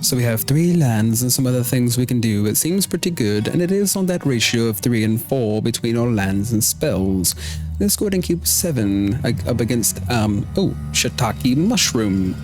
So we have 3 lands and some other things we can do. It seems pretty good, and it is on that ratio of 3 and 4 between our lands and spells. Let's go ahead and keep 7 up against, shiitake mushroom.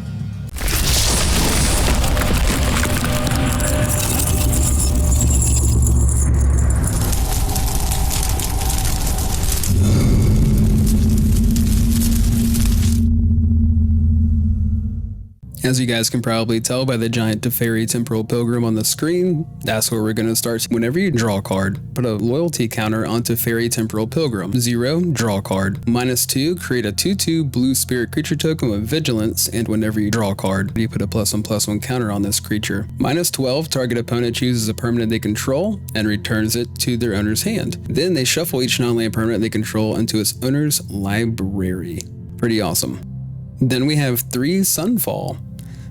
As you guys can probably tell by the giant Teferi Temporal Pilgrim on the screen, that's where we're going to start. Whenever you draw a card, put a loyalty counter on Teferi Temporal Pilgrim. 0, draw a card. -2, create a 2/2 blue spirit creature token with vigilance, and whenever you draw a card, you put a +1/+1 counter on this creature. -12, target opponent chooses a permanent they control and returns it to their owner's hand. Then they shuffle each non-land permanent they control into its owner's library. Pretty awesome. Then we have 3 Sunfall.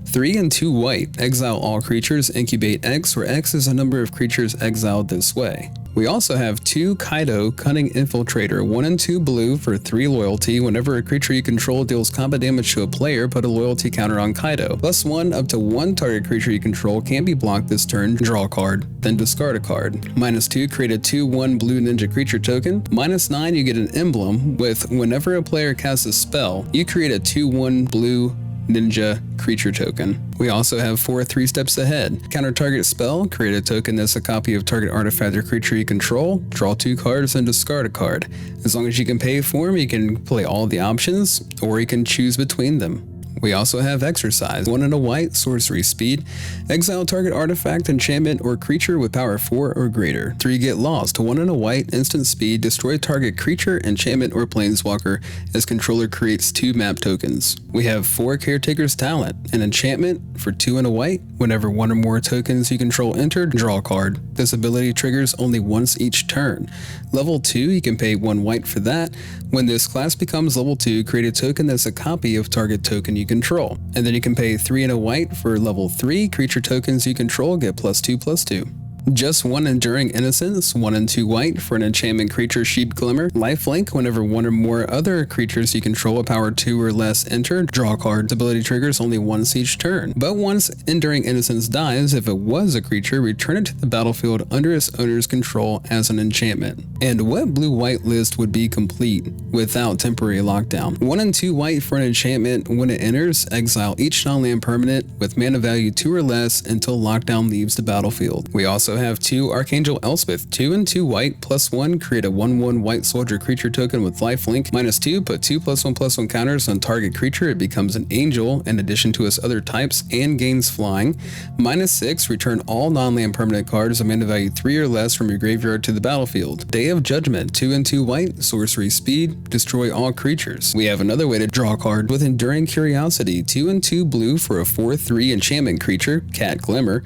3 and 2 white, exile all creatures, incubate X, where X is a number of creatures exiled this way. We also have 2 Kaito, Cunning Infiltrator, 1 and 2 blue for 3 loyalty. Whenever a creature you control deals combat damage to a player, put a loyalty counter on Kaito. +1, up to 1 target creature you control can't be blocked this turn, draw a card, then discard a card. -2, create a 2/1 blue ninja creature token. -9, you get an emblem with whenever a player casts a spell, you create a 2/1 blue ninja creature token. We also have 4 3 steps ahead. Counter target spell, create a token that's a copy of target artifact or creature you control, draw 2 cards and discard a card. As long as you can pay for them, you can play all the options, or you can choose between them. We also have Exercise, 1 and a white, sorcery speed, exile target artifact, enchantment, or creature with power 4 or greater. 3 Get Lost, 1 and a white, instant speed, destroy target creature, enchantment, or planeswalker as controller creates 2 map tokens. We have 4 Caretaker's Talent, an enchantment for 2 and a white. Whenever 1 or more tokens you control enter, draw a card. This ability triggers only once each turn. Level 2, you can pay 1 white for that. When this class becomes level 2, create a token that's a copy of target token you control. And then you can pay 3 and a white for level 3, creature tokens you control get +2/+2. Just 1 Enduring Innocence, 1 and 2 white for an enchantment creature Sheep Glimmer. Lifelink, whenever 1 or more other creatures you control with power 2 or less enter, draw a card. This ability triggers only once each turn. But once Enduring Innocence dies, if it was a creature, return it to the battlefield under its owner's control as an enchantment. And what blue-white list would be complete without temporary lockdown? 1 and 2 white for an enchantment. When it enters, exile each non-land permanent with mana value 2 or less until lockdown leaves the battlefield. We also have 2 Archangel Elspeth, 2 and 2 white, +1, create a 1/1 white soldier creature token with lifelink. -2, put 2 +1/+1 counters on target creature. It becomes an angel in addition to its other types and gains flying. -6, return all non-land permanent cards of mana value 3 or less from your graveyard to the battlefield. Day of Judgment, 2 and 2 white, sorcery speed, destroy all creatures. We have another way to draw a card with Enduring Curiosity, 2 and 2 blue for a 4/3 enchantment creature, Cat Glimmer.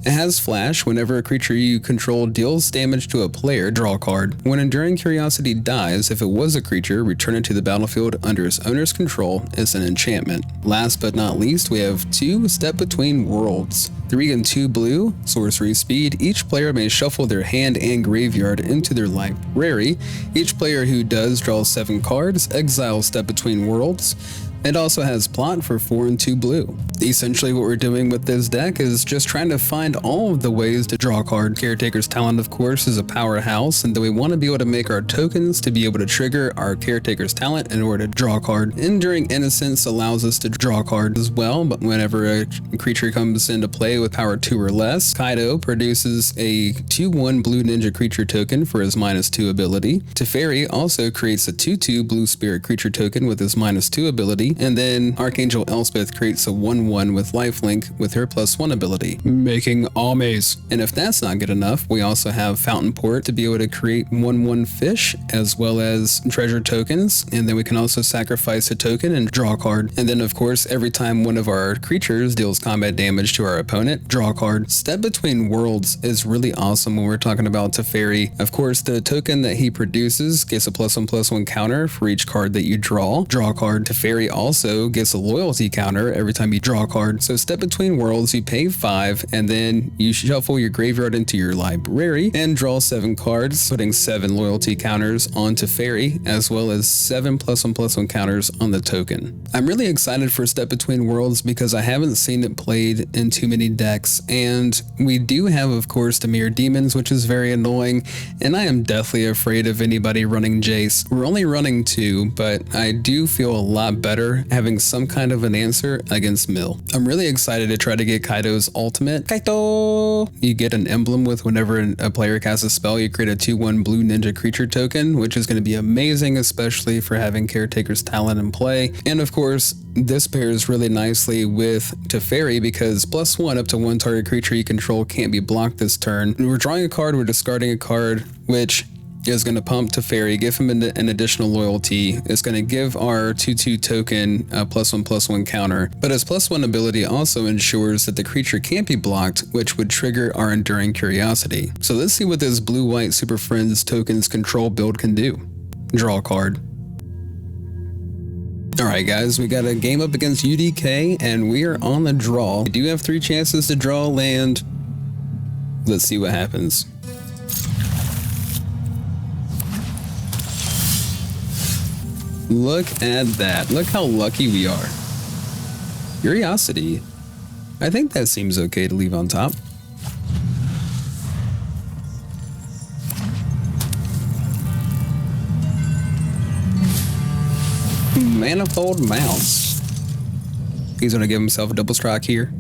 It has flash. Whenever a creature you control deals damage to a player, draw a card. When Enduring Curiosity dies, if it was a creature, return it to the battlefield under its owner's control as an enchantment. Last but not least, we have 2 Step Between Worlds. 3 and 2 blue, sorcery speed. Each player may shuffle their hand and graveyard into their library. Each player who does draws 7 cards, exile Step Between Worlds. It also has plot for 4 and 2 blue. Essentially what we're doing with this deck is just trying to find all of the ways to draw a card. Caretaker's Talent, of course, is a powerhouse, and then we want to be able to make our tokens to be able to trigger our Caretaker's Talent in order to draw a card. Enduring Innocence allows us to draw a card as well, but whenever a creature comes into play with power 2 or less, Kaito produces a 2/1 blue ninja creature token for his -2 ability. Teferi also creates a 2/2 blue spirit creature token with his -2 ability. And then Archangel Elspeth creates a 1/1 with lifelink with her +1 ability, making Almaze. And if that's not good enough, we also have Fountain Port to be able to create 1/1 fish as well as treasure tokens. And then we can also sacrifice a token and draw a card. And then of course, every time one of our creatures deals combat damage to our opponent, draw a card. Step Between Worlds is really awesome when we're talking about Teferi. Of course, the token that he produces gets a +1/+1 counter for each card that you draw. Draw a card. Teferi also gets a loyalty counter every time you draw a card. So Step Between Worlds, you pay 5 and then you shuffle your graveyard into your library and draw 7 cards, putting 7 loyalty counters on Teferi, as well as 7 +1/+1 counters on the token. I'm really excited for Step Between Worlds because I haven't seen it played in too many decks, and we do have, of course, the Mirror Demons, which is very annoying, and I am deathly afraid of anybody running Jace. We're only running 2, but I do feel a lot better having some kind of an answer against Mill. I'm really excited to try to get Kaito's ultimate. Kaito! You get an emblem with whenever a player casts a spell, you create a 2/1 blue ninja creature token, which is going to be amazing, especially for having Caretaker's Talent in play. And of course, this pairs really nicely with Teferi because +1 up to 1 target creature you control can't be blocked this turn. We're drawing a card, we're discarding a card, which is going to pump Teferi, give him an additional loyalty. It's going to give our 2/2 token a +1/+1 counter, but his +1 ability also ensures that the creature can't be blocked, which would trigger our Enduring Curiosity. So let's see what this blue-white Super Friends tokens control build can do. Draw a card. Alright guys, we got a game up against UDK and we are on the draw. We do have 3 chances to draw a land. Let's see what happens. Look at that. Look how lucky we are. Curiosity. I think that seems okay to leave on top. Manifold Mounts. He's going to give himself a double strike here.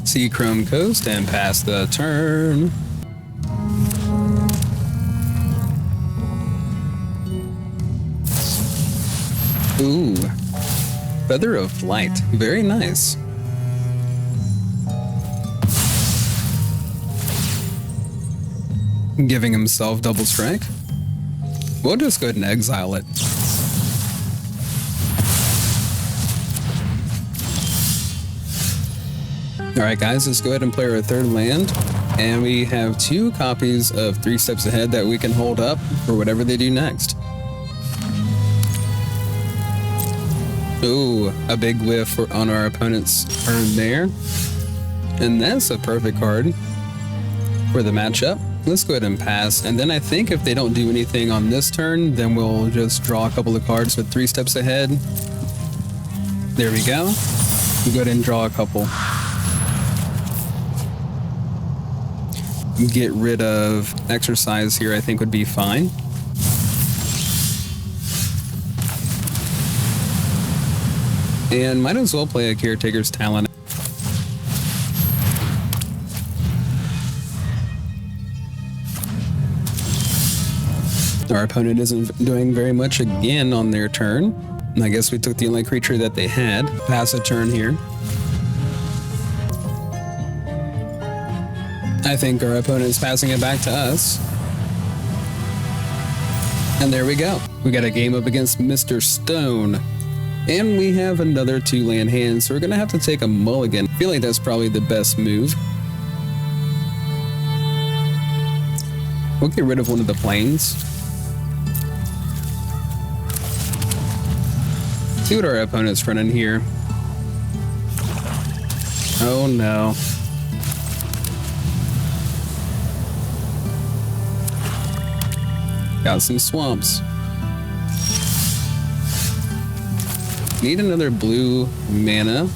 See Chrome Coast and pass the turn. Ooh, Feather of Flight. Very nice. Giving himself double strike. We'll just go ahead and exile it. Alright guys, let's go ahead and play our 3rd land. And we have 2 copies of 3 Steps Ahead that we can hold up for whatever they do next. Ooh, a big whiff on our opponent's turn there. And that's a perfect card for the matchup. Let's go ahead and pass, and then I think if they don't do anything on this turn, then we'll just draw a couple of cards with 3 Steps Ahead. There we go. We'll go ahead and draw a couple. Get rid of Exercise here, I think would be fine. And might as well play a Caretaker's Talent. Our opponent isn't doing very much again on their turn. And I guess we took the only creature that they had. Pass a turn here. I think our opponent is passing it back to us. And there we go. We got a game up against Mr. Stone. And we have another 2-land hand, so we're going to have to take a mulligan. I feel like that's probably the best move. We'll get rid of one of the planes. See what our opponent's running here. Oh no. Got some swamps. Need another blue mana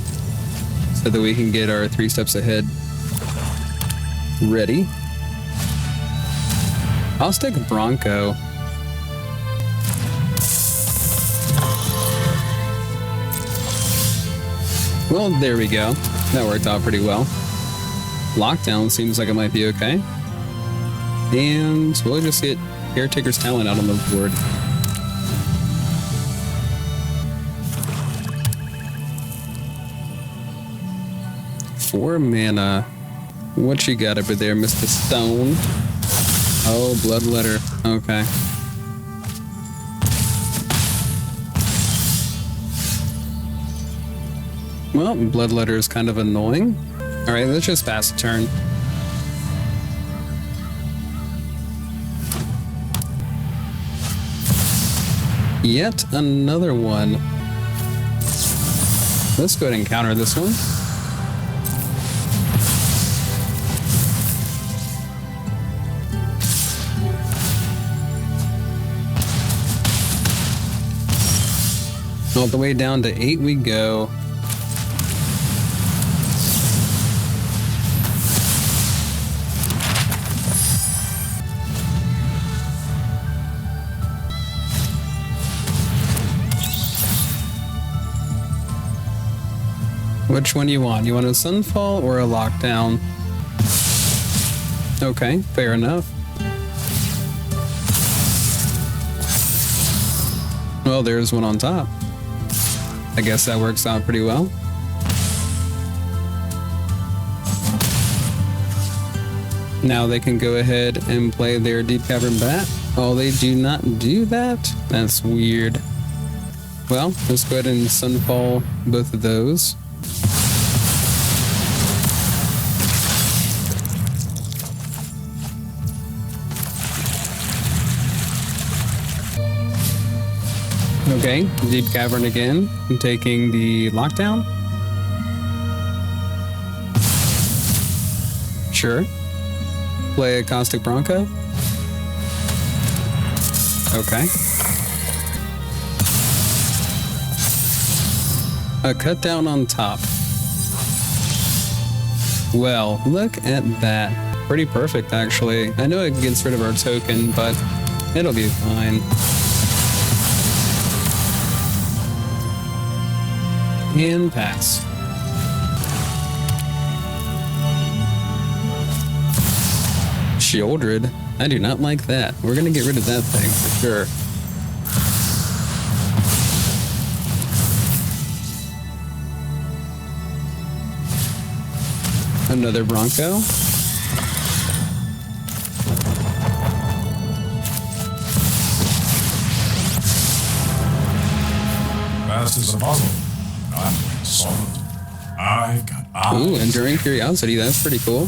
so that we can get our 3 Steps Ahead ready. I'll stick Bronco. Well, there we go. That worked out pretty well. Lockdown seems like it might be okay. And we'll just get Caretaker's Talent out on the board. Four mana. What you got over there, Mr. Stone? Oh, Bloodletter. Okay. Well, Bloodletter is kind of annoying. Alright, let's just pass a turn. Yet another one. Let's go ahead and counter this one. All the way down to 8 we go. Which one do you want? You want a Sunfall or a Lockdown? Okay, fair enough. Well, there's one on top. I guess that works out pretty well. Now they can go ahead and play their Deep Cavern Bat. Oh, they do not do that? That's weird. Well, let's go ahead and Sunfall both of those. Okay, Deep Cavern again. I'm taking the Lockdown. Sure. Play a Caustic Bronco. Okay. A cut down on top. Well, look at that. Pretty perfect, actually. I know it gets rid of our token, but it'll be fine. And pass. Shieldred. I do not like that. We're gonna get rid of that thing for sure. Another Bronco. Fast as a puzzle. I'm solid. I've got eyes. Ooh, Enduring Curiosity. That's pretty cool.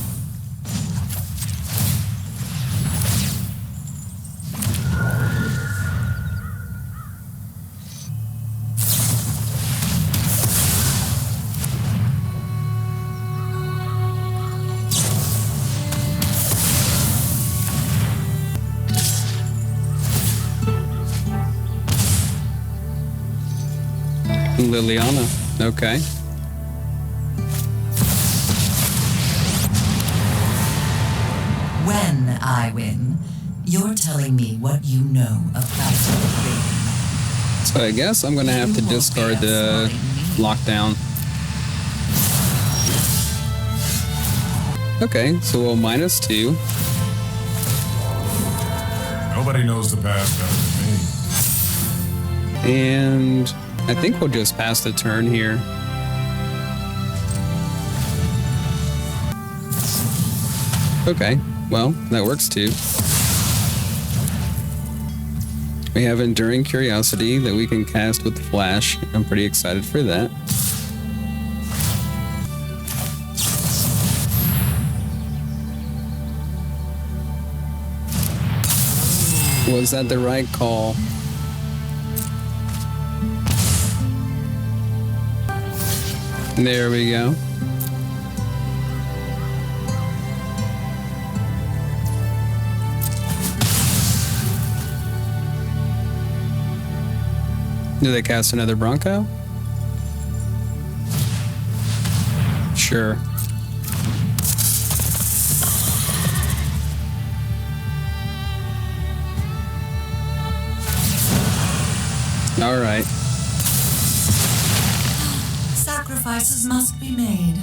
Liliana. Okay. When I win, you're telling me what you know about the game. So I guess I'm gonna have to discard the Lockdown. Okay, so we'll -2. Nobody knows the past better than me. And I think we'll just pass the turn here. Okay, well, that works too. We have Enduring Curiosity that we can cast with Flash. I'm pretty excited for that. Was that the right call? There we go. Do they cast another Bronco? Sure. All right. Sacrifices must be made.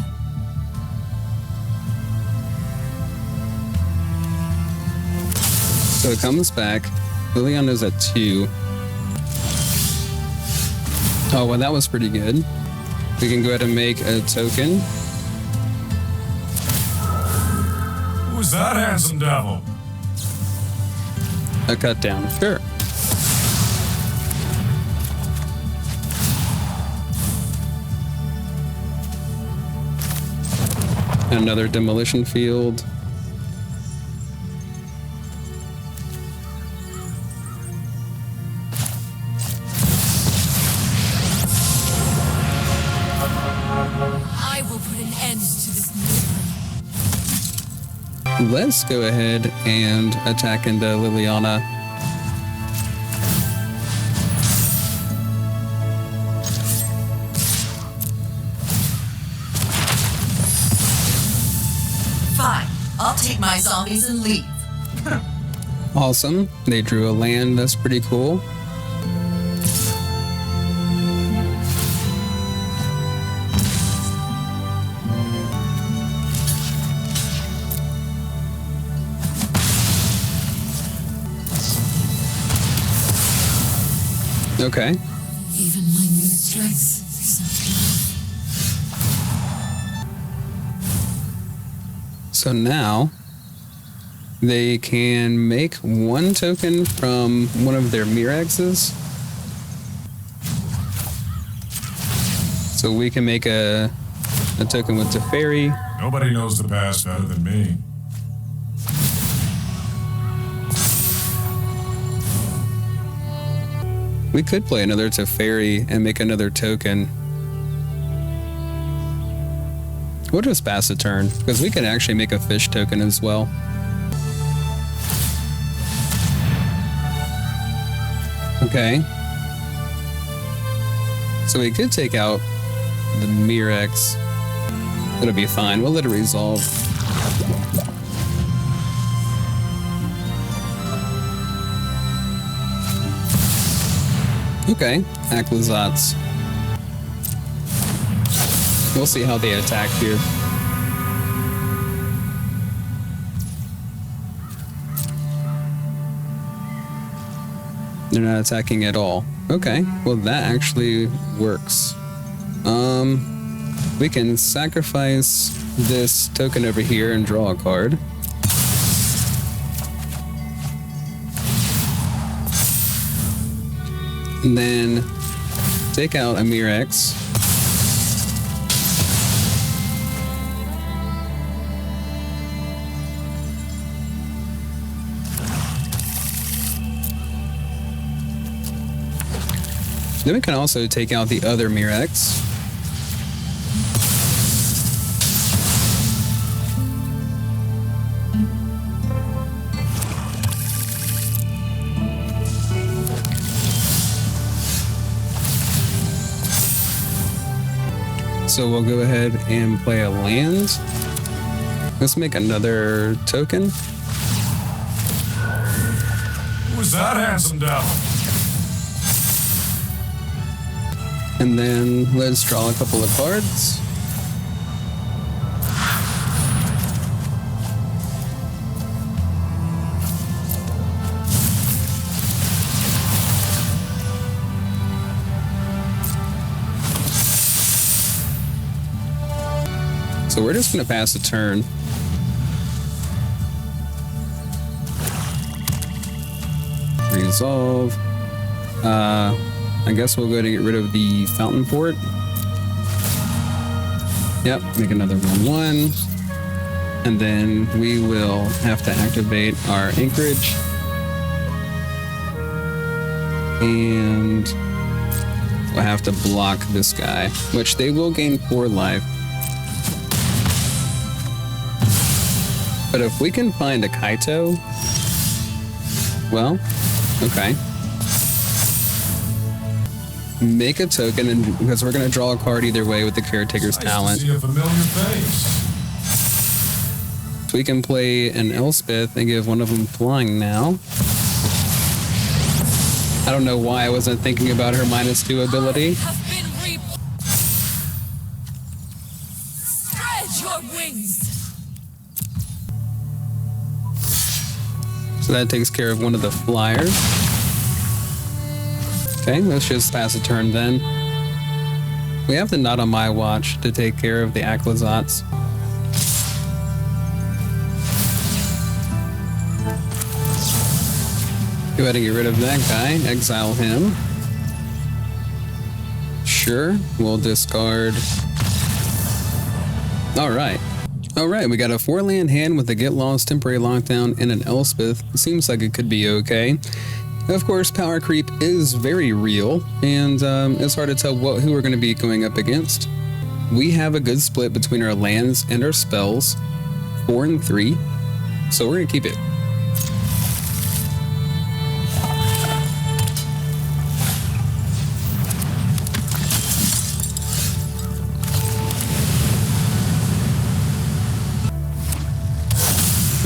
So it comes back. Liliana's at 2. Oh, well, that was pretty good. We can go ahead and make a token. Who's that handsome devil? A cut down. Sure. Another demolition field. Let's go ahead and attack into Liliana. Fine. I'll take my zombies and leave. Awesome. They drew a land. That's pretty cool. Okay. Even my new strikes. So now they can make one token from one of their Mirexes. So we can make a token with Teferi. Nobody knows the past better than me. We could play another Teferi and make another token. We'll just pass a turn, because we can actually make a fish token as well. Okay. So we could take out the Mirex. It'll be fine. We'll let it resolve. Okay, Aclazats. We'll see how they attack here. They're not attacking at all. Okay, well that actually works. We can sacrifice this token over here and draw a card. And then take out a Mirex. Then we can also take out the other Mirex. So we'll go ahead and play a land. Let's make another token. Who's that handsome devil? And then let's draw a couple of cards. So we're just going to pass a turn. Resolve. I guess we'll go to get rid of the fountain port. Yep, make another 1/1. And then we will have to activate our anchorage. And we'll have to block this guy, which they will gain 4 life. But if we can find a Kaito, well, okay. Make a token, and because we're going to draw a card either way with the Caretaker's talent. Nice to see a familiar face. So we can play an Elspeth and give one of them flying now. I don't know why I wasn't thinking about her -2 ability. Spread your wings. So that takes care of one of the flyers. Okay, let's just pass a turn then. We have the Not on My Watch to take care of the Aclazats. Go ahead and get rid of that guy, exile him. Sure, we'll discard. Alright. Alright, we got a 4-land hand with a Get Lost, Temporary Lockdown, and an Elspeth. Seems like it could be okay. Of course, power creep is very real, and it's hard to tell who we're going to be going up against. We have a good split between our lands and our spells, 4 and 3. so we're gonna keep it.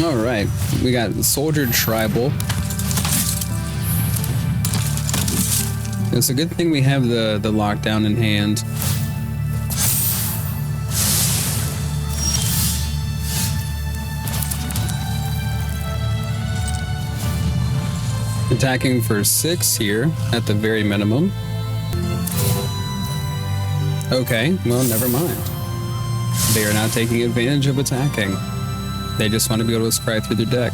All right, we got Soldier Tribal. It's a good thing we have the lockdown in hand. Attacking for 6 here at the very minimum. Okay, well, never mind. They are not taking advantage of attacking. They just want to be able to scry through their deck.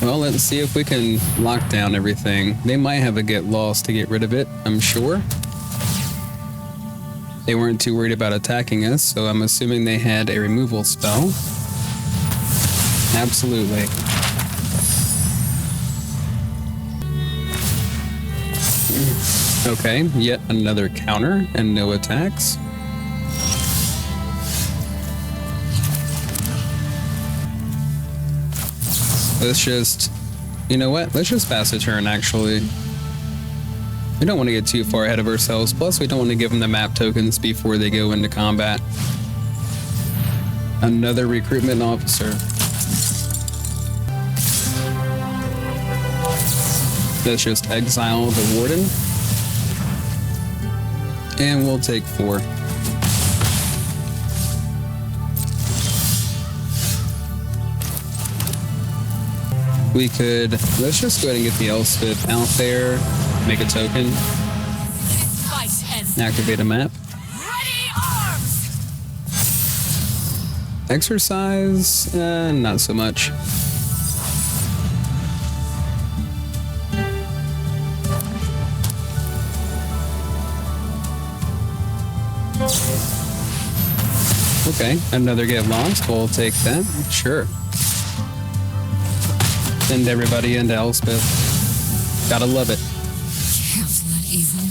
Well, let's see if we can lock down everything. They might have a get lost to get rid of it, I'm sure. They weren't too worried about attacking us, so I'm assuming they had a removal spell. Absolutely. Okay, yet another counter and no attacks. Let's just, you know what? Let's just pass a turn, actually. We don't want to get too far ahead of ourselves. Plus, we don't want to give them the map tokens before they go into combat. Another recruitment officer. Let's just exile the warden. And we'll take 4. We could, let's just go ahead and get the Elspeth out there, make a token, activate a map. Exercise, not so much. Okay, another get lost, we'll take that, sure. Send everybody into Elspeth. Gotta love it. Can't let evil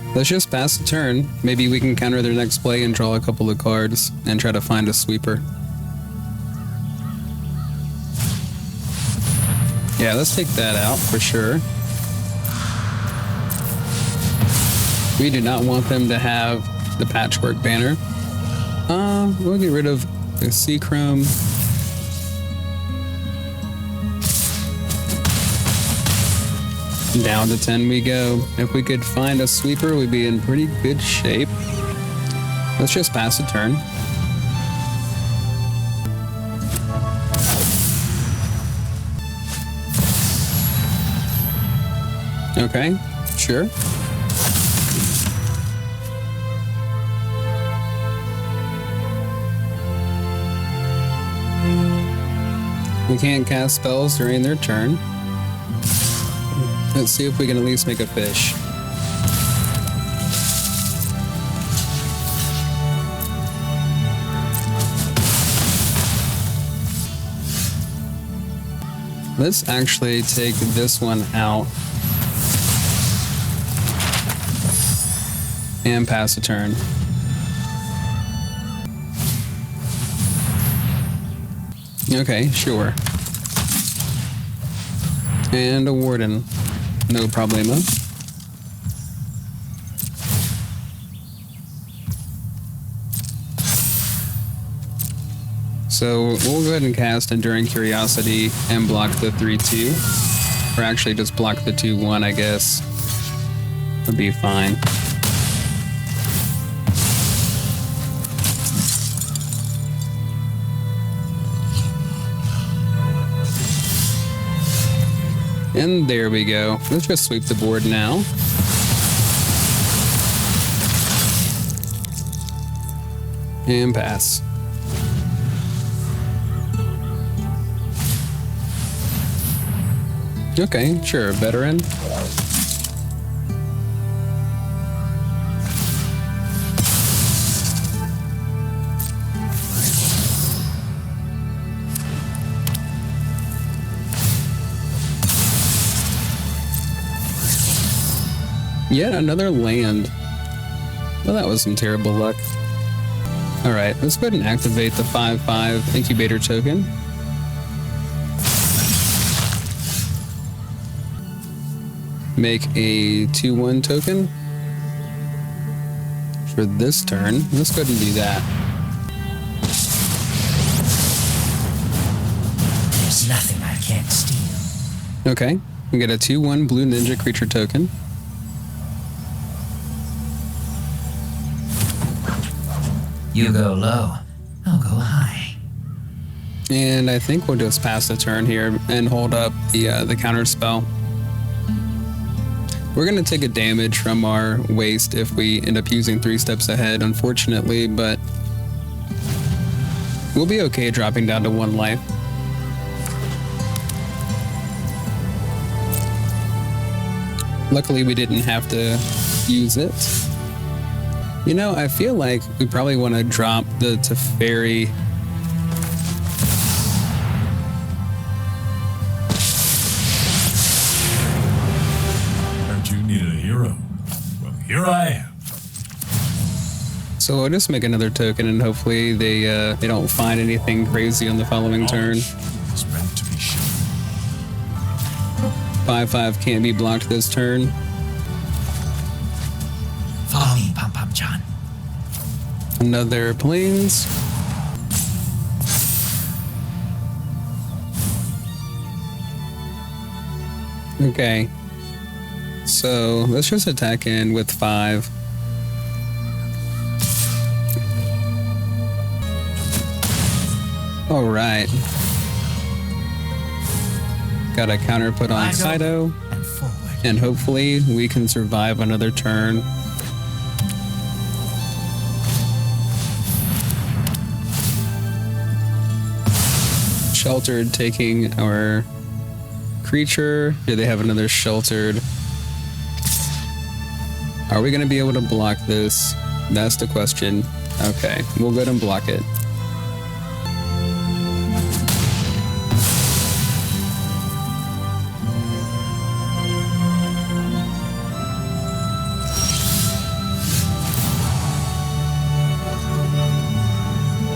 win. Let's just pass the turn. Maybe we can counter their next play and draw a couple of cards and try to find a sweeper. Yeah, let's take that out for sure. We do not want them to have the patchwork banner. We'll get rid of the C-Chrome. Down to 10 we go. If we could find a sweeper, we'd be in pretty good shape. Let's just pass a turn. Okay, sure. We can't cast spells during their turn. Let's see if we can at least make a fish. Let's actually take this one out and pass a turn. Okay, sure. And a warden. No problemo. So we'll go ahead and cast Enduring Curiosity and block the 3/2. Or actually just block the 2/1, I guess. Would be fine. And there we go. Let's just sweep the board now. And pass. Okay, sure, veteran. Yet another land. Well, that was some terrible luck. Alright, let's go ahead and activate the 5/5 incubator token. Make a 2/1 token for this turn. Let's go ahead and do that. There's nothing I can't steal. Okay, we get a 2/1 blue ninja creature token. You go low, I'll go high. And I think we'll just pass the turn here and hold up the counter spell. We're going to take a damage from our waste if we end up using 3 steps ahead, unfortunately, but we'll be okay dropping down to 1 life. Luckily, we didn't have to use it. You know, I feel like we probably want to drop the Teferi. Heard you needed a hero. Well, here I am. So we'll just make another token, and hopefully they don't find anything crazy on the following turn. It's meant to be shown. 5/5 can't be blocked this turn. Follow me, Pom Pom John. Another planes. Okay. So let's just attack in with 5. All right. Got a counter put on Kaito, And forward. and hopefully we can survive another turn. Sheltered taking our creature. Do they have another sheltered? Are we going to be able to block this? That's the question. Okay, we'll go ahead and block it.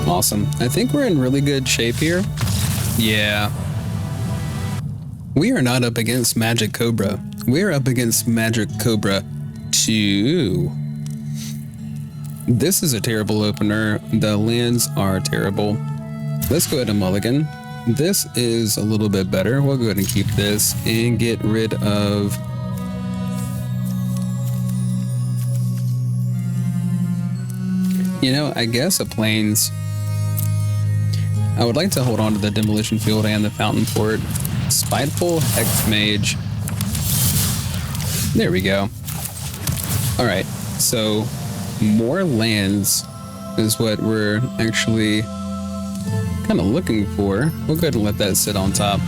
Awesome. I think we're in really good shape here. Yeah. We are not up against Magic Cobra. We're up against Magic Cobra 2. This is a terrible opener. The lands are terrible. Let's go ahead and mulligan. This is a little bit better. We'll go ahead and keep this and get rid of... You know, I guess a plains... I would like to hold on to the Demolition Field and the Fountain Fort. Spiteful Hex Mage. There we go. Alright, so more lands is what we're actually kind of looking for. We'll go ahead and let that sit on top.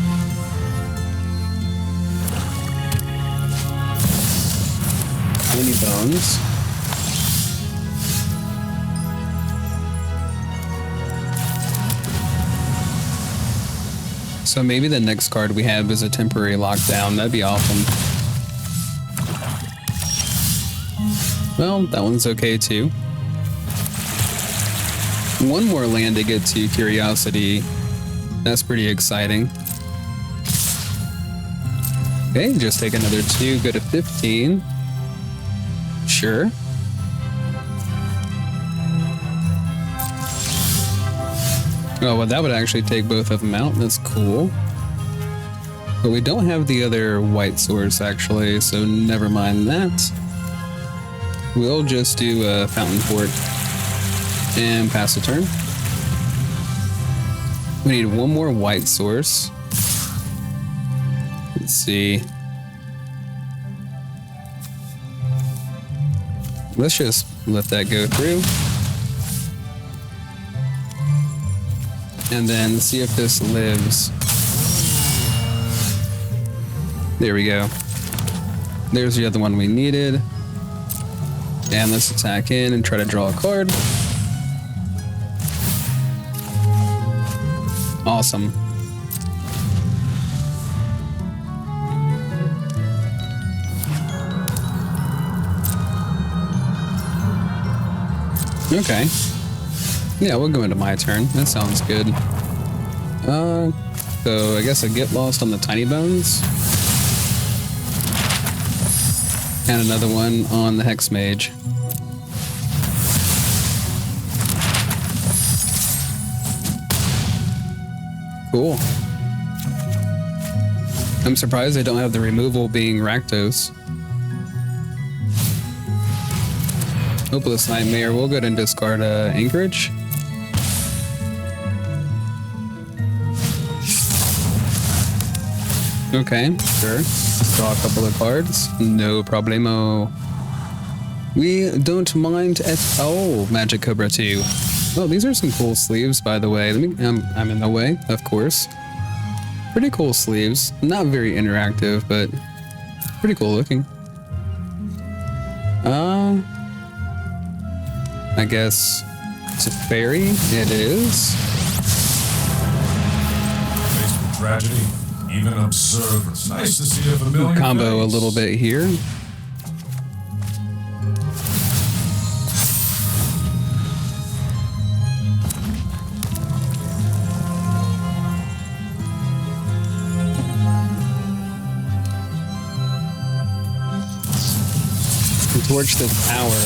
Many bones. So maybe the next card we have is a temporary lockdown. That'd be awesome. Well, that one's okay too. One more land to get to Curiosity. That's pretty exciting. Okay, just take another 2, go to 15. Sure. Oh, well, that would actually take both of them out. That's cool. But we don't have the other white source, actually, so never mind that. We'll just do a Fountain Fort and pass the turn. We need one more white source. Let's see. Let's just let that go through. And then see if this lives. There we go. There's the other one we needed. And let's attack in and try to draw a card. Awesome. Okay. Yeah, we'll go into my turn. That sounds good. So I guess I get lost on the tiny bones. And another one on the Hex Mage. Cool. I'm surprised they don't have the removal being Rakdos. Hopeless Nightmare. We'll go ahead and discard Anchorage. Okay, sure. Draw a couple of cards. No problemo. We don't mind at all. Magic Cobra 2. Oh, these are some cool sleeves, by the way. I'm in the way, of course. Pretty cool sleeves. Not very interactive, but pretty cool looking. I guess Teferi it is. Faced with tragedy, even absurd. It's nice to see a familiar Combo face. a little bit here. Torch the tower.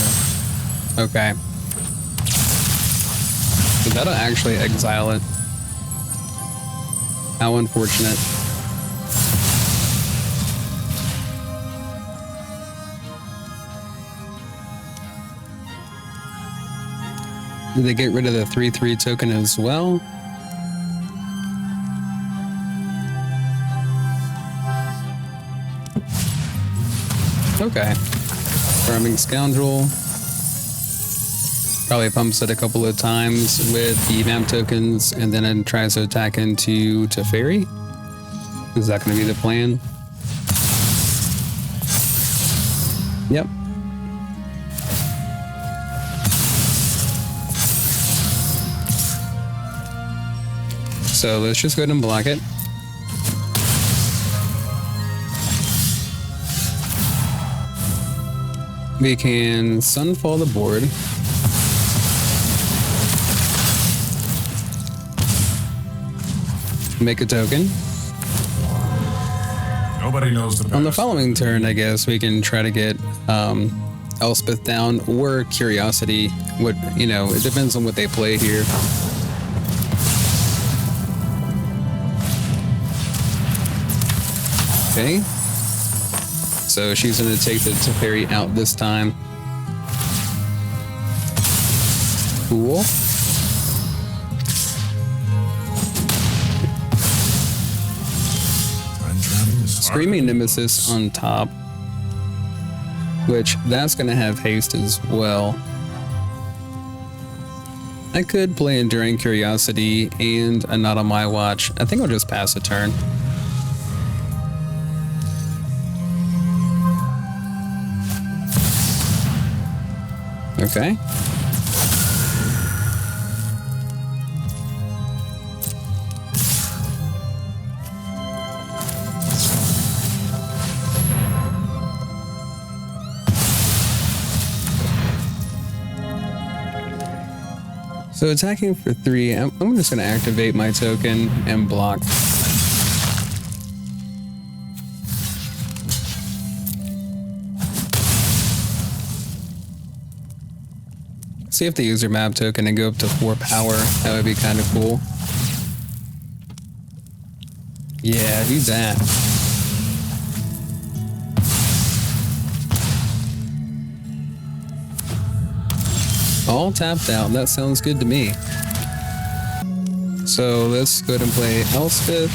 Okay. So that'll actually exile it. How unfortunate. Did they get rid of the 3/3 token as well? Okay. Farming Scoundrel. Probably pumps it a couple of times with the map tokens and then it tries to attack into Teferi. Is that going to be the plan? Yep. So let's just go ahead and block it. We can Sunfall the board. Make a token. Nobody knows the best. On the following turn, I guess we can try to get Elspeth down or Curiosity. What, you know, it depends on what they play here. Okay. So she's going to take the Teferi out this time. Cool. Screaming Nemesis on top, which that's going to have haste as well. I could play Enduring Curiosity and a Not on My Watch. I think I'll just pass a turn. Okay. So attacking for 3, I'm just going to activate my token and block. See if they use their map token and go up to 4 power. That would be kind of cool. Yeah, do that. All tapped out. That sounds good to me. So let's go ahead and play Elspeth.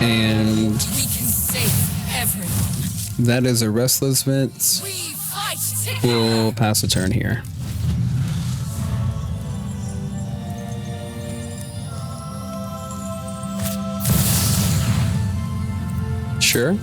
And We can save everyone. that is a Restless Vince. We fight together. We'll pass a turn here. Sure.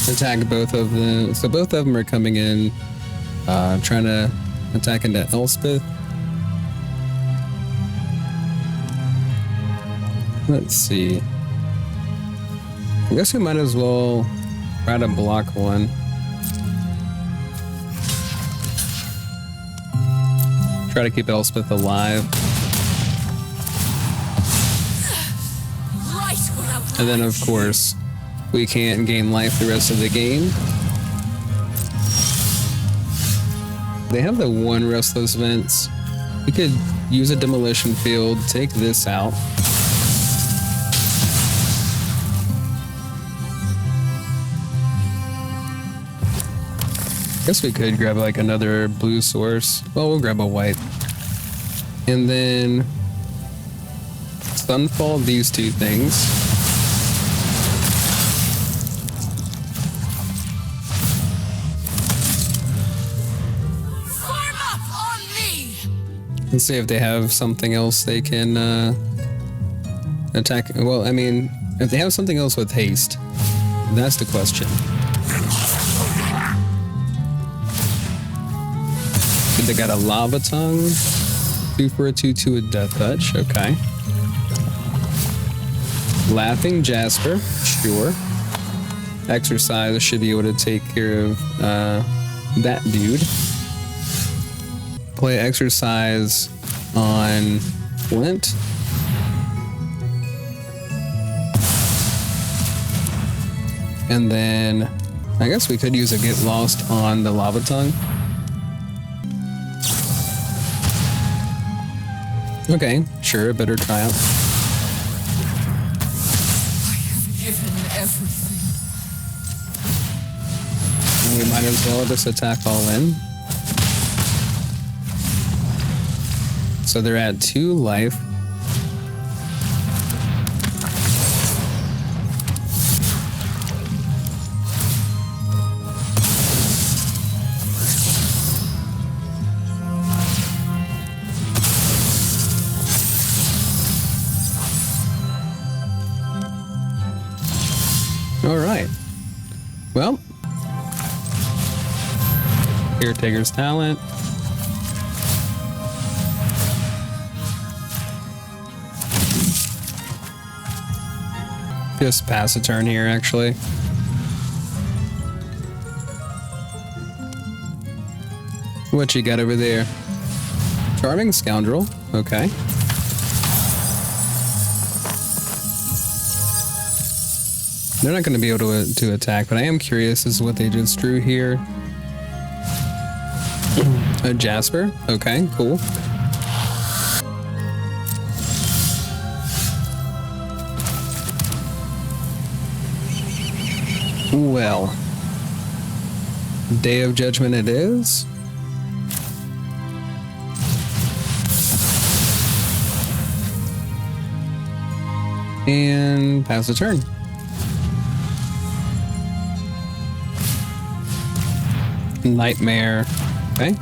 Attack both of them. So both of them are coming in, trying to attack into Elspeth. Let's see. I guess we might as well try to block one. Try to keep Elspeth alive. And then, of course, we can't gain life the rest of the game. They have the one Restless Vents. We could use a demolition field, take this out. Guess we could grab like another blue source. Well, we'll grab a white. And then Sunfall these two things. Form up on me. Let's see if they have something else they can attack. Well, I mean, if they have something else with haste, that's the question. They got a Lava Tongue, 2 for a 2/2 with Death Touch. Okay. Laughing Jasper, sure. Exercise should be able to take care of that dude. Play Exercise on Flint. And then I guess we could use a Get Lost on the Lava Tongue. Okay, sure, better try out. I have given everything. And we might as well just attack all in. So they're at 2 life. All right. Well, Caretaker's talent. Just pass a turn here, actually. What you got over there? Charming Scoundrel. Okay. They're not going to be able to attack, but I am curious as to what they just drew here. A Jasper. Okay, cool. Well, Day of Judgment it is. And pass the turn. Nightmare. Okay.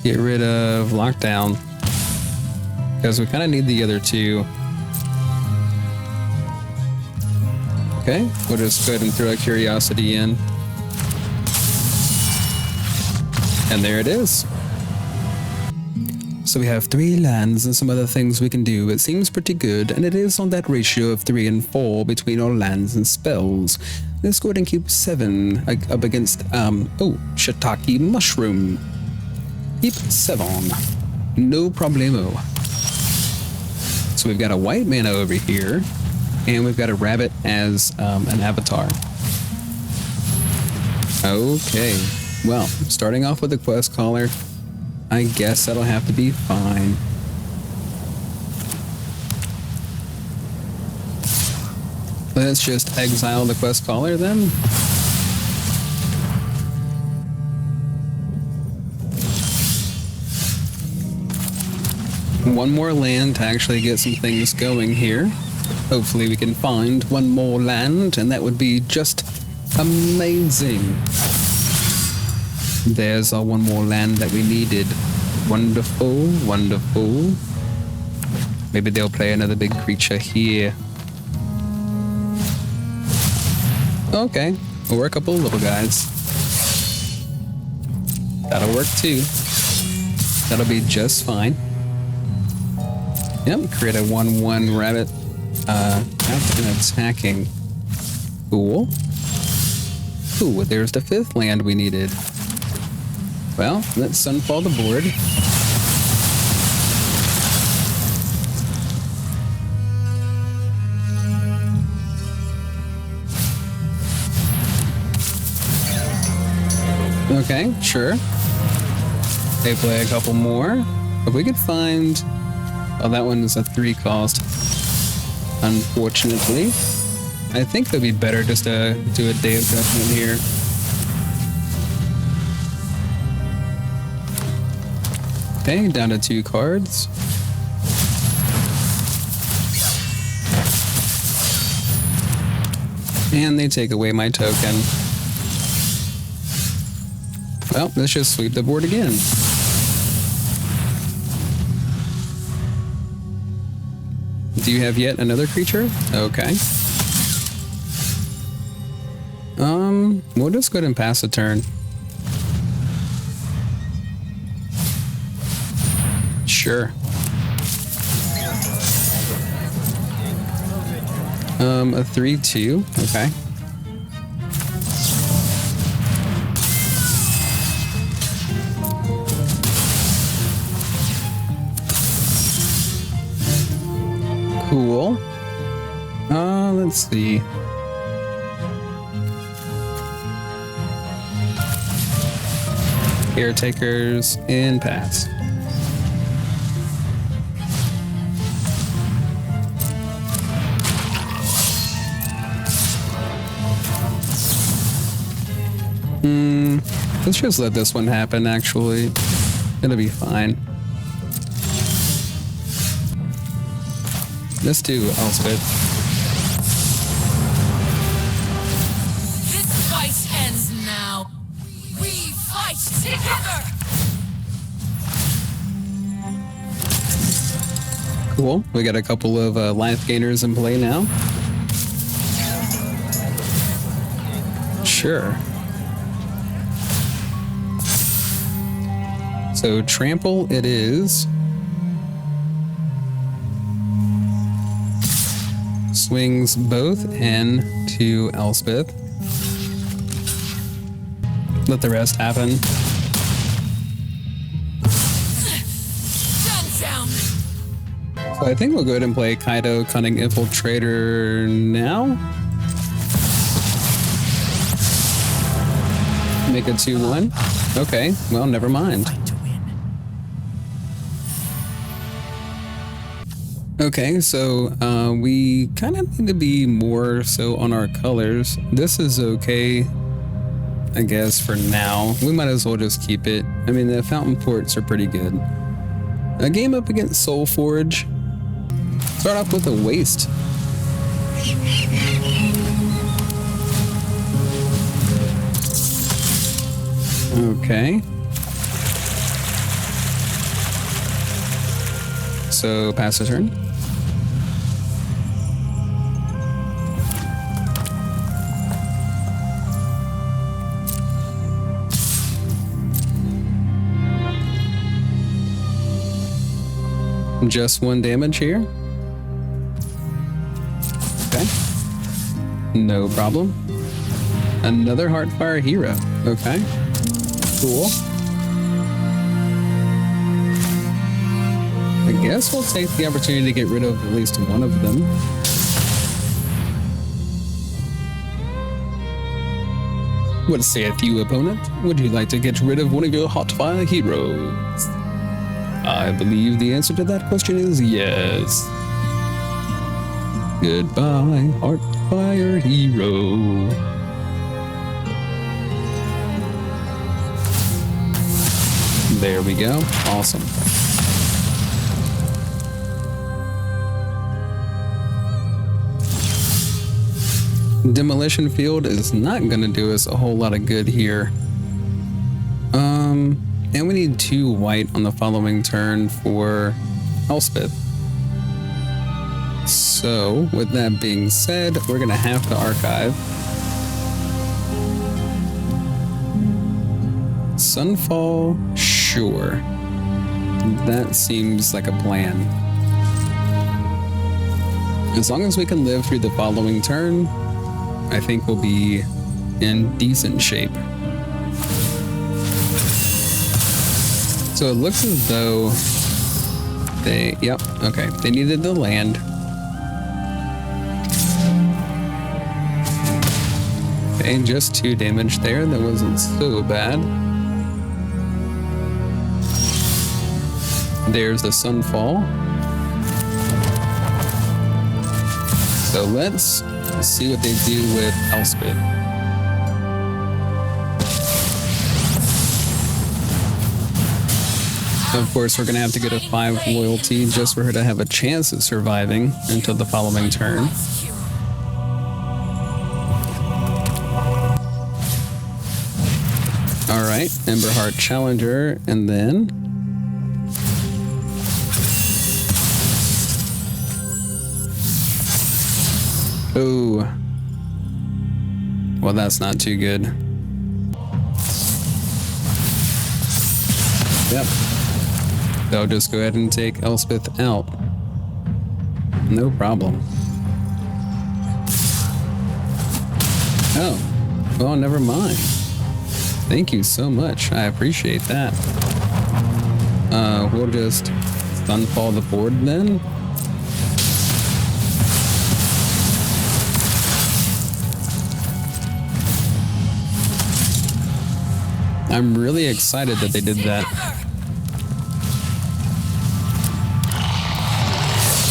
Get rid of Lockdown. Because we kind of need the other two. Okay, we'll just go ahead and throw a Curiosity in. And there it is. So we have 3 lands and some other things we can do. It seems pretty good, and it is on that ratio of 3 and 4 between our lands and spells. Let's go ahead and keep 7 up against, Shiitake Mushroom. Keep 7. No problemo. So we've got a white mana over here, and we've got a rabbit as an avatar. Okay, well, starting off with the quest caller, I guess that'll have to be fine. Let's just exile the quest caller then. One more land to actually get some things going here. Hopefully we can find one more land, and that would be just amazing. There's our one more land that we needed. Wonderful, wonderful. Maybe they'll play another big creature here. Okay, or a couple of little guys. That'll work too. That'll be just fine. Yep, create a 1/1 rabbit. That's an attacking. Cool. Ooh, there's the 5th land we needed. Well, let's sunfall the board. Okay, sure. They play a couple more. If we could find... Oh, that one is a 3 cost. Unfortunately. I think it'd be better just to do a Day of Judgment here. Okay, down to 2 cards. And they take away my token. Well, let's just sweep the board again. Do you have yet another creature? Okay. We'll just go ahead and pass a turn. Sure. A 3/2. Okay. Cool. Let's see. Caretakers and pass. Let's just let this one happen, actually. It'll be fine. Let's do Elspeth. This fight ends now. We fight together. Cool. We got a couple of life gainers in play now. Sure. So trample it is. Swings both in to Elspeth. Let the rest happen. So I think we'll go ahead and play Kaito, Cunning Infiltrator now. Make it 2/1. Okay, well, never mind. Okay, so we kind of need to be more so on our colors. This is okay, I guess, for now. We might as well just keep it. I mean, the fountain ports are pretty good. A game up against Soul Forge. Start off with a waste. Okay. So pass a turn. Just 1 damage here. Okay. No problem. Another Heartfire hero. Okay. Cool. I guess we'll take the opportunity to get rid of at least one of them. What sayeth you, opponent? Would you like to get rid of one of your Heartfire heroes? I believe the answer to that question is yes. Goodbye, Heartfire hero. There we go. Awesome. Demolition Field is not going to do us a whole lot of good here. And we need 2 white on the following turn for Elspeth. So, with that being said, we're going to have to archive. Sunfall, sure. That seems like a plan. As long as we can live through the following turn, I think we'll be in decent shape. So it looks as though they, yep, okay, they needed the land. Okay, just 2 damage there, that wasn't so bad. There's the Sunfall. So let's see what they do with Elspeth. Of course, we're going to have to get a 5 loyalty just for her to have a chance at surviving until the following turn. Alright, Emberheart Challenger, and then... Oh. Well, that's not too good. Yep. They'll just go ahead and take Elspeth out. No problem. Oh. Well, never mind. Thank you so much. I appreciate that. We'll just Sunfall the board then. I'm really excited that they did that.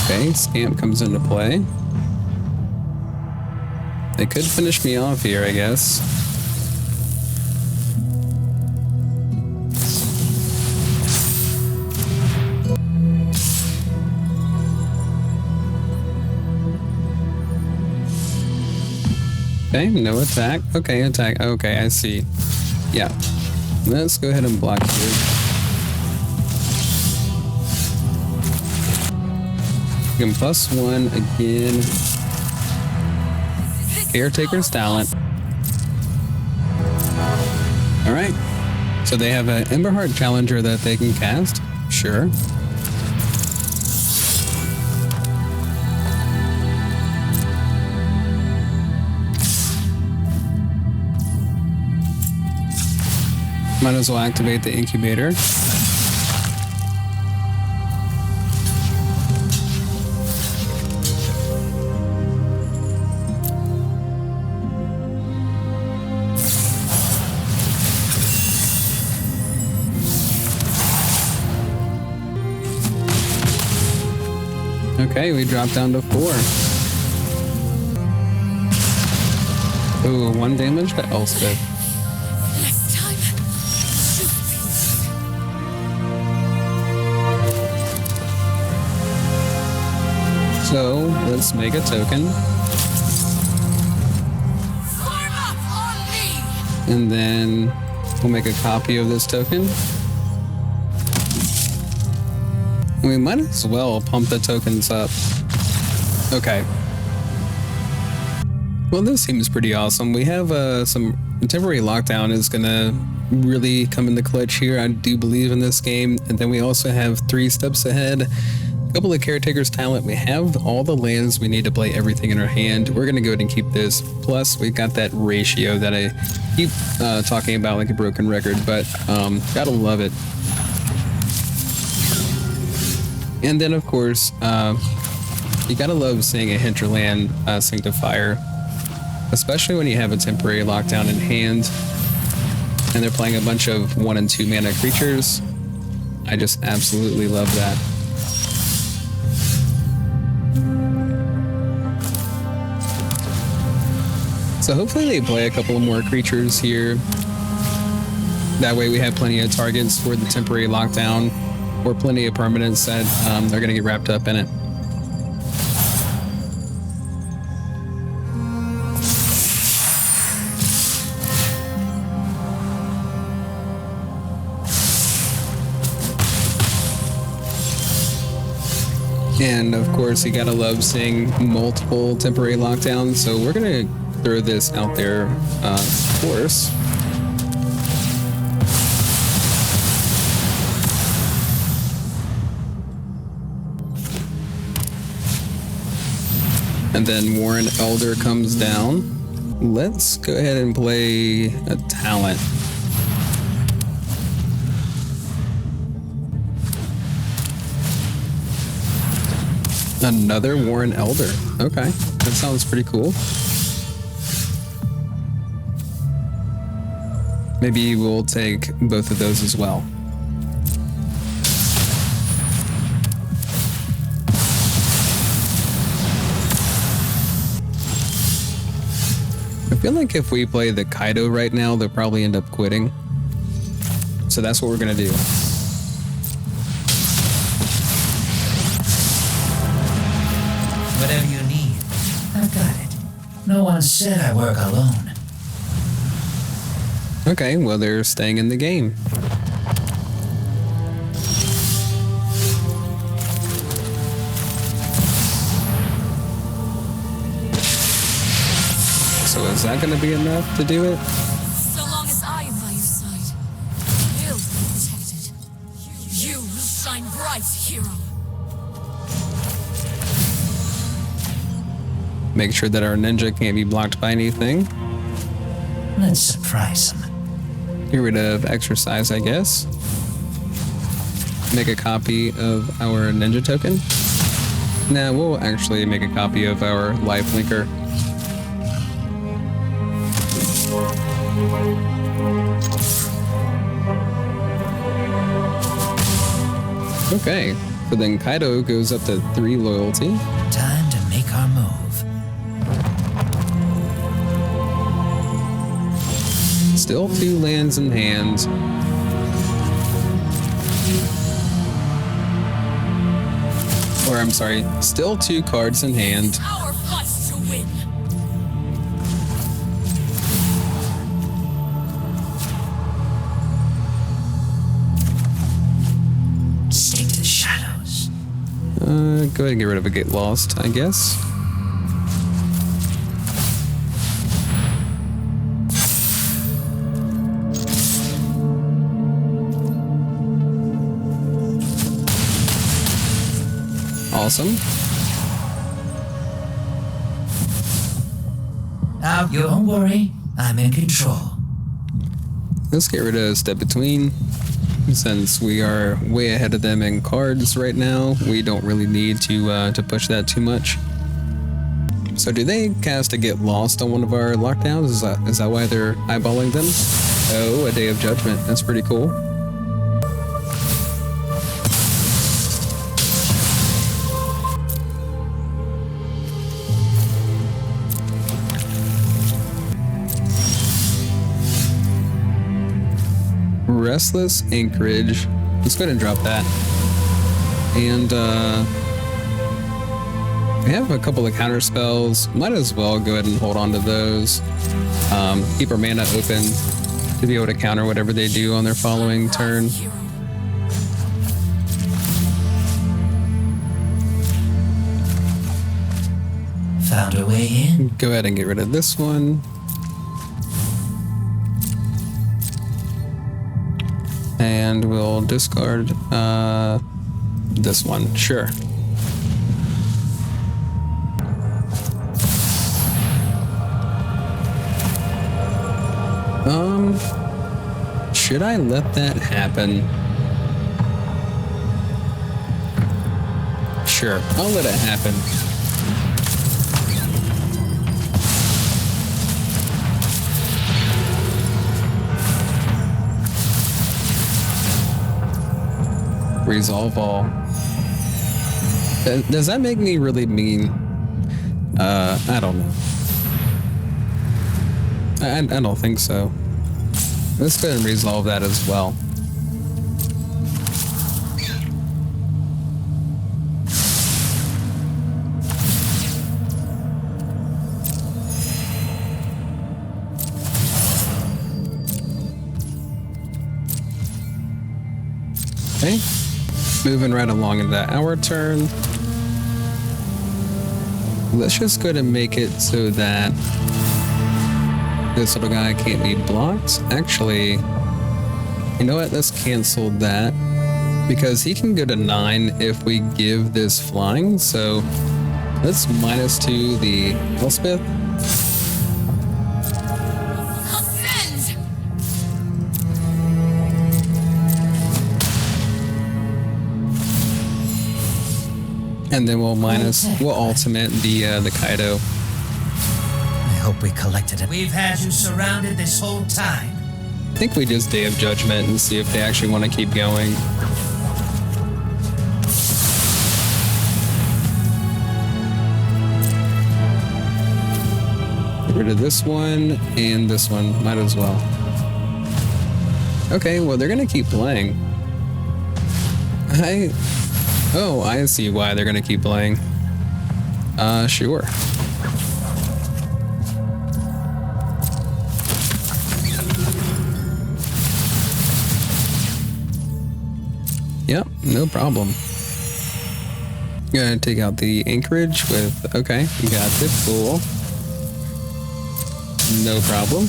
Okay, Scamp comes into play. They could finish me off here, I guess. Okay, no attack. Okay, attack. Okay, I see. Yeah. Let's go ahead and block here. You can +1 again. Caretaker's talent. Alright. So they have an Emberheart Challenger that they can cast. Sure. Might as well activate the incubator. Okay, we dropped down to 4. Ooh, 1 damage to Elspeth. So let's make a token. And then we'll make a copy of this token. We might as well pump the tokens up. Okay. Well, this seems pretty awesome. We have some temporary lockdown is gonna really come in the clutch here. I do believe in this game. And then we also have 3 steps ahead. A couple of Caretaker's talent. We have all the lands we need to play everything in our hand. We're gonna go ahead and keep this. Plus, we've got that ratio that I keep talking about like a broken record, but gotta love it. And then, of course, you gotta love seeing a hinterland Sanctifier, especially when you have a temporary lockdown in hand, and they're playing a bunch of 1 and 2 mana creatures. I just absolutely love that. So hopefully they play a couple of more creatures here. That way we have plenty of targets for the temporary lockdown, or plenty of permanents that they're going to get wrapped up in it. And of course, you gotta love seeing multiple temporary lockdowns, so we're gonna throw this out there, of course. And then Warren Elder comes down. Let's go ahead and play a talent. Another Warren Elder. Okay, that sounds pretty cool. Maybe we'll take both of those as well. I feel like if we play the Kaito right now, they'll probably end up quitting. So that's what we're gonna do. Whatever you need, I've got it. No one said I work alone. Okay, well, they're staying in the game. So is that going to be enough to do it? So long as I am by your side, you'll be protected. You will shine bright, hero. Make sure that our ninja can't be blocked by anything. Let's surprise him. Get rid of exercise, I guess. Make a copy of our ninja token. Nah, we'll actually make a copy of our life linker. Okay, so then Kaito goes up to 3 loyalty. Time to make our move. Still 2 lands in hand. Or I'm sorry, still 2 cards in hand. Our fights to win. Stay to the shadows. Go ahead and get rid of a Get Lost, I guess. Awesome. Now, you don't worry. I'm in control. Let's get rid of Step Between. Since we are way ahead of them in cards right now, we don't really need to push that too much. So do they cast a Get Lost on one of our lockdowns? Is that why they're eyeballing them? Oh, a Day of Judgment. That's pretty cool. Restless Anchorage. Let's go ahead and drop that. And we have a couple of counter spells. Might as well go ahead and hold on to those. Keep our mana open to be able to counter whatever they do on their following turn. Found a way in. Go ahead and get rid of this one. And we'll discard this one. Sure. Should I let that happen? Sure, I'll let it happen. Resolve all. Does that make me really mean? I don't know. I don't think so. Let's go ahead and resolve that as well. Okay. Moving right along into our turn. Let's just go ahead and make it so that this little guy can't be blocked. Actually, you know what? Let's cancel that because he can go to 9 if we give this flying. So Let's -2 the Elspeth. Ascend! And then we'll ultimate the Kaito. I hope we collected it. We've had you surrounded this whole time. I think we just Day of Judgment and see if they actually want to keep going. Get rid of this one and this one. Might as well. Okay, well, they're going to keep playing. Oh, I see why they're going to keep playing. Sure. Yep, no problem. Gonna take out the anchorage with, okay, got it, cool. No problem.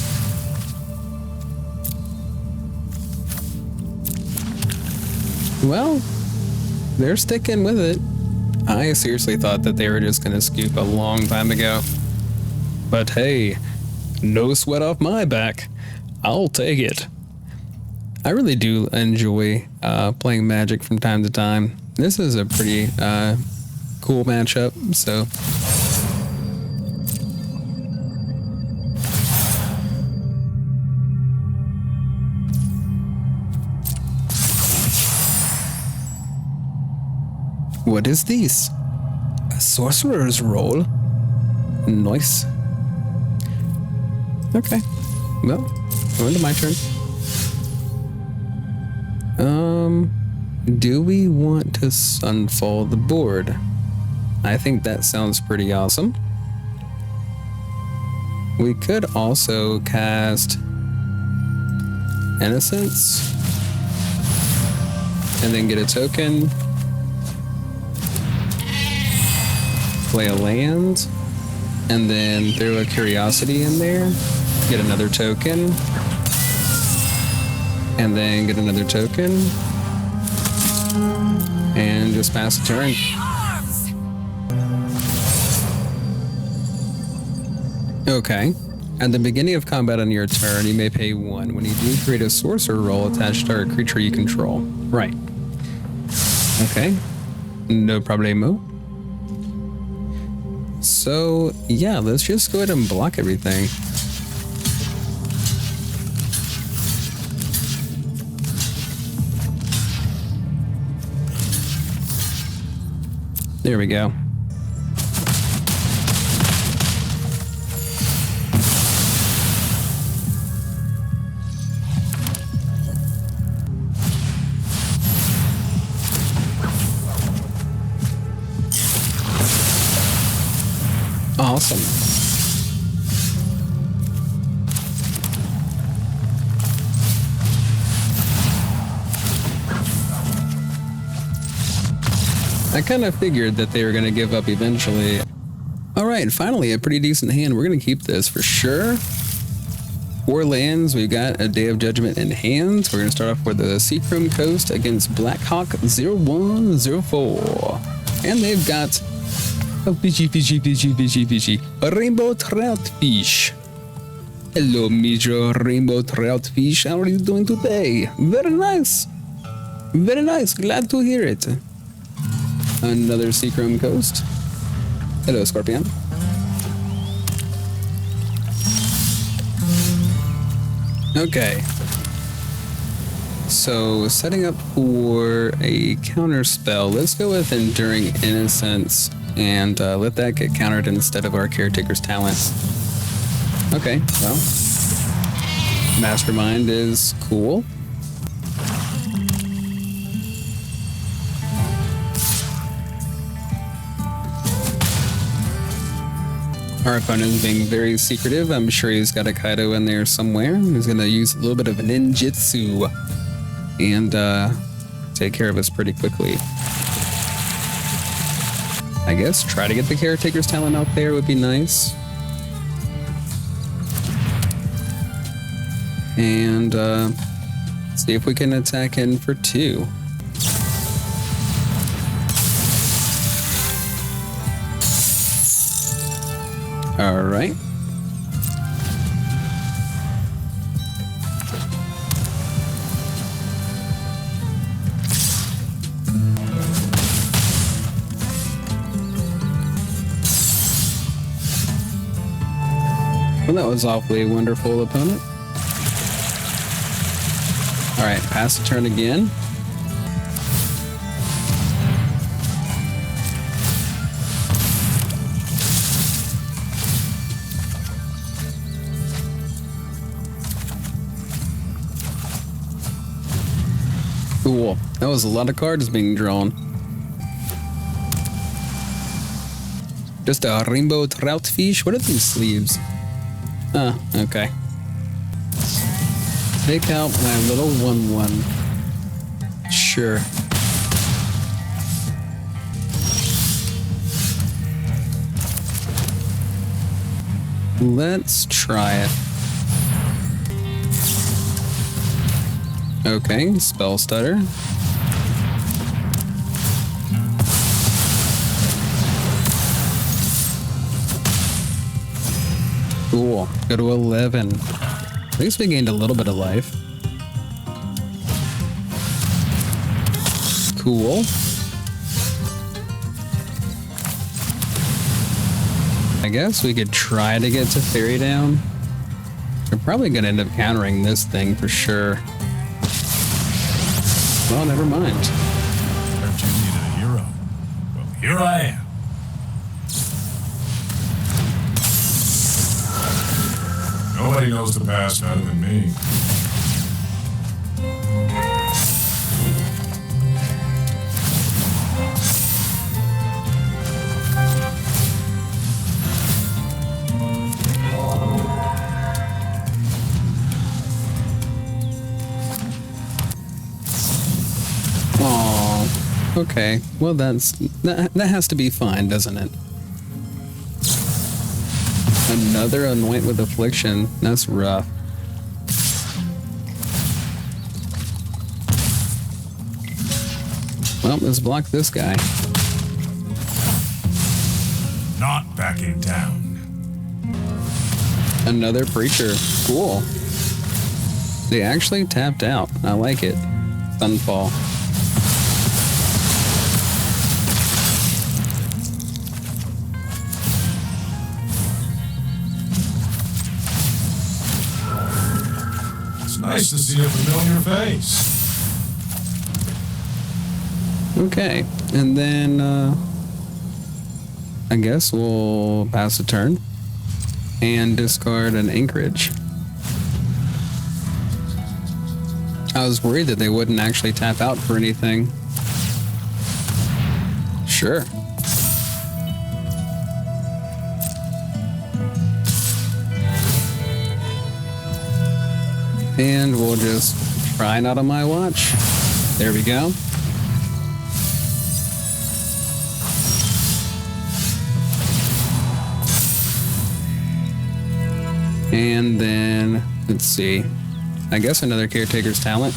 Well, they're sticking with it. I seriously thought that they were just gonna scoop a long time ago. But hey, no sweat off my back. I'll take it. I really do enjoy playing Magic from time to time. This is a pretty cool matchup, so. What is this? A sorcerer's roll? Nice. Okay. Well, going to my turn. Do we want to Sunfall the board? I think that sounds pretty awesome. We could also cast Innocence and then get a token. Play a land, and then throw a Curiosity in there, get another token, and then get another token, and just pass the turn. Okay. At the beginning of combat on your turn, you may pay 1. When you do, create a sorcerer roll attached to a creature you control. Right. Okay. No problemo. So, yeah, let's just go ahead and block everything. There we go. Awesome. I kind of figured that they were going to give up eventually. All right, finally, a pretty decent hand. We're going to keep this for sure. 4 lands. We've got a Day of Judgment in hand. We're going to start off with the Seacrum Coast against Blackhawk 0104. And they've got a fishy. A rainbow troutfish. Hello, Major Rainbow Troutfish. How are you doing today? Very nice. Very nice. Glad to hear it. Another Seacrum Coast. Hello, Scorpion. Okay. So, setting up for a counter spell. Let's go with Enduring Innocence and let that get countered instead of our Caretaker's talent. Okay, well, Mastermind is cool. Our opponent is being very secretive. I'm sure he's got a Kaito in there somewhere. He's going to use a little bit of ninjutsu and take care of us pretty quickly. I guess try to get the Caretaker's talent out there would be nice. And see if we can attack in for 2. All right. Well, that was awfully wonderful, opponent. All right, pass the turn again. Cool. That was a lot of cards being drawn. Just a rainbow trout fish. What are these sleeves? Oh, okay. Take out my little 1/1. Sure. Let's try it. Okay, spell stutter. Cool. Go to 11. At least we gained a little bit of life. Cool. I guess we could try to get Teferi down. We're probably going to end up countering this thing for sure. Well, never mind. Heard you needed a hero. Well, here I am. Nobody knows the past better than me. Aw, okay. Well, that has to be fine, doesn't it? Another Anoint with Affliction. That's rough. Well, let's block this guy. Not backing down. Another Preacher. Cool. They actually tapped out. I like it. Sunfall. Nice to see a familiar face. Okay, and then I guess we'll pass a turn and discard an Anchorage. I was worried that they wouldn't actually tap out for anything. Sure. And we'll just try not on my watch. There we go. And then, let's see. I guess another Caretaker's Talent.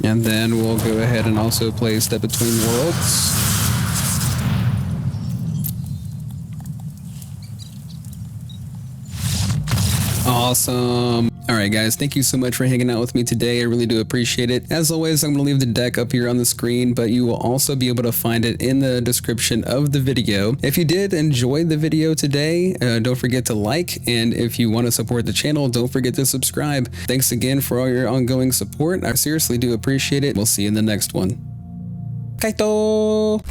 And then we'll go ahead and also play Step Between Worlds. Awesome. Alright guys, thank you so much for hanging out with me today. I really do appreciate it. As always, I'm going to leave the deck up here on the screen, but you will also be able to find it in the description of the video. If you did enjoy the video today, don't forget to like, and if you want to support the channel, don't forget to subscribe. Thanks again for all your ongoing support. I seriously do appreciate it. We'll see you in the next one. Kaito!